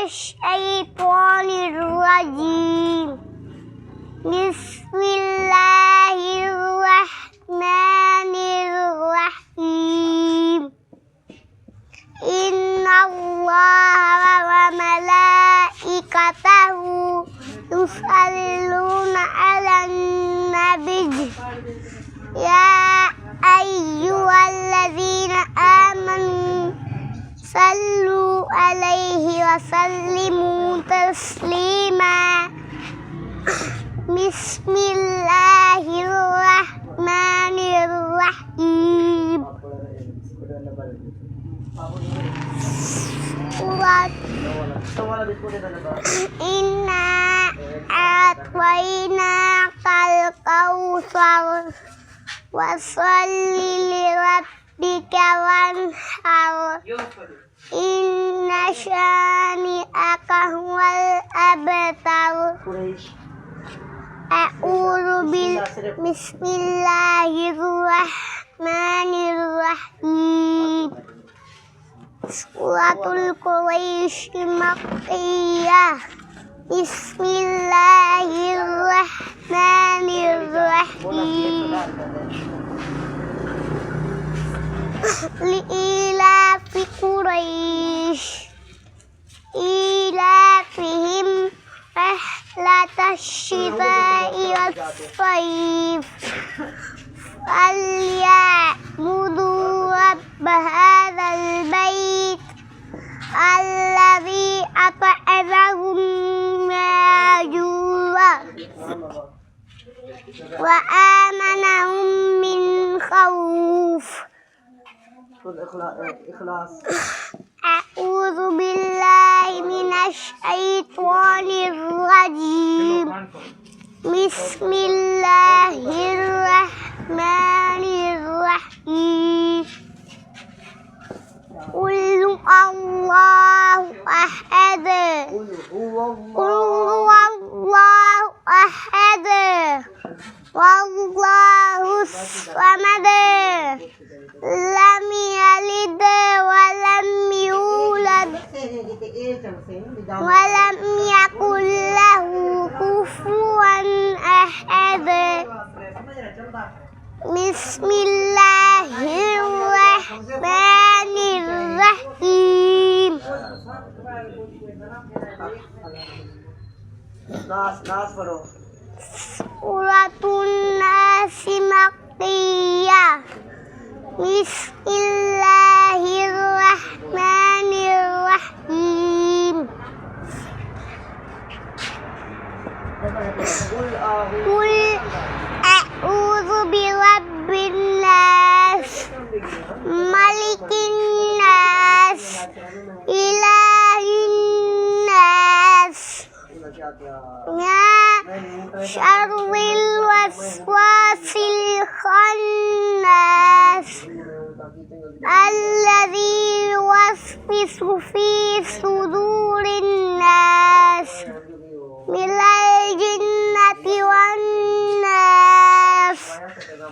الشيطان الرجيم. بسم الله الرحمن الرحيم. إن الله وملائكته يصلون على النبي يا أيها الذين آمنوا صلوا عليه وسلموا تسليما. بسم الله الرحمن الرحيم. إنا أعطيناك الكوثر فصل لربك وانحر إن شانئك هو الأبتر. بسم الله الرحمن الرحيم. سورة القريش مكية. بسم الله الرحمن الرحيم. لإيلاف قريش إيلافهم رحلة الشتاء والصيف فليعبدوا رب هذا البيت الذي أطعمهم من جوع وآمنهم من خوف. أعوذ بالله من الشيطان الرجيم. بسم الله الرحمن الرحيم. قل الله أحد قل هو الله أحد والله الصمد لم يلد ولم يولد ولم يكن له كفوا أحد. بسم الله الرحمن الرحيم. سورة الناس مكية. بسم الله الرحمن الرحيم. قل أعوذ برب الناس ملك الناس إله الناس من شر الوسواس الخناس الذي يوسوس في صدور الناس من الجنة والناس.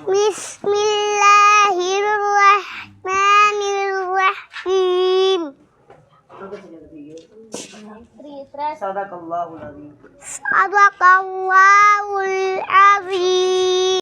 بسم الله الرحمن الرحيم. صدق الله العظيم.